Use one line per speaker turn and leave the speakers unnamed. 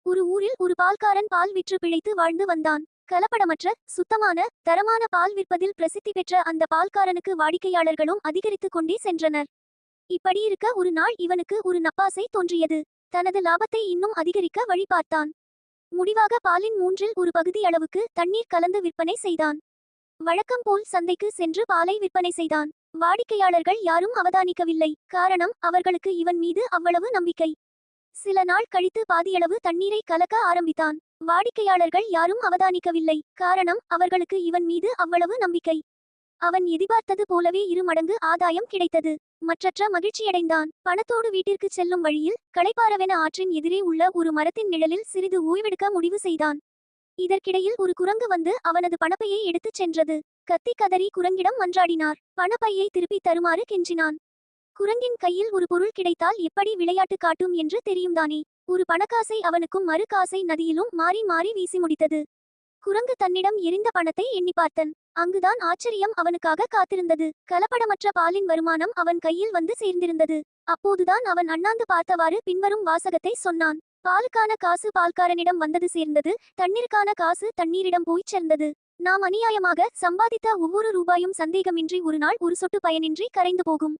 ஒரு ஊரில் ஒரு பால்காரன் பால் விற்று பிழைத்து வாழ்ந்து வந்தான். கலப்படமற்ற சுத்தமான தரமான பால் விற்பதில் பிரசித்தி பெற்ற அந்த பால்காரனுக்கு வாடிக்கையாளர்களும் அதிகரித்துக் கொண்டே சென்றனர். இப்படியிருக்க ஒரு நாள் இவனுக்கு ஒரு நப்பாசை தோன்றியது. தனது லாபத்தை இன்னும் அதிகரிக்க வழி பார்த்தான். முடிவாக பாலின் மூன்றில் ஒரு பகுதி அளவுக்கு தண்ணீர் கலந்து விற்பனை செய்தான். வழக்கம் போல் சந்தைக்கு சென்று பாலை விற்பனை செய்தான். வாடிக்கையாளர்கள் யாரும் அவதானிக்கவில்லை. காரணம், அவர்களுக்கு இவன் மீது அவ்வளவு நம்பிக்கை. சில நாள் கழித்து பாதியளவு தண்ணீரை கலக்க ஆரம்பித்தான். வாடிக்கையாளர்கள் யாரும் அவதானிக்கவில்லை. காரணம், அவர்களுக்கு இவன் மீது அவ்வளவு நம்பிக்கை. அவன் எதிர்பார்த்தது போலவே 2 மடங்கு ஆதாயம் கிடைத்தது. மற்றற்ற மகிழ்ச்சியடைந்தான். பணத்தோடு வீட்டிற்கு செல்லும் வழியில் களைப்பாரவென ஆற்றின் எதிரே உள்ள ஒரு மரத்தின் நிழலில் சிறிது ஓய்வெடுக்க முடிவு செய்தான். இதற்கிடையில் ஒரு குரங்கு வந்து அவனது பணப்பையை எடுத்துச் சென்றது. கத்தி கதறி குரங்கிடம் மன்றாடினார். பணப்பையை திருப்பி தருமாறு கெஞ்சினான். குரங்கின் கையில் ஒரு பொருள் கிடைத்தால் எப்படி விளையாட்டு காட்டும் என்று தெரியும்தானே. ஒரு பணக்காசை அவனுக்கும் மறு காசை நதியிலும் மாறி மாறி வீசி முடித்தது. குரங்கு தன்னிடம் எரிந்த பணத்தை எண்ணி பார்த்தன். அங்குதான் ஆச்சரியம் அவனுக்காக காத்திருந்தது. கலப்படமற்ற பாலின் வருமானம் அவன் கையில் வந்து சேர்ந்திருந்தது. அப்போதுதான் அவன் அண்ணாந்து பார்த்தவாறு பின்வரும் வாசகத்தை சொன்னான். பாலுக்கான காசு பால்காரனிடம் வந்தது சேர்ந்தது, தண்ணீருக்கான காசு தண்ணீரிடம் போய்ச் சேர்ந்தது. நாம் அநியாயமாக சம்பாதித்த ஒவ்வொரு ரூபாயும் சந்தேகமின்றி ஒரு நாள் ஒரு சொட்டு பயனின்றி கரைந்து போகும்.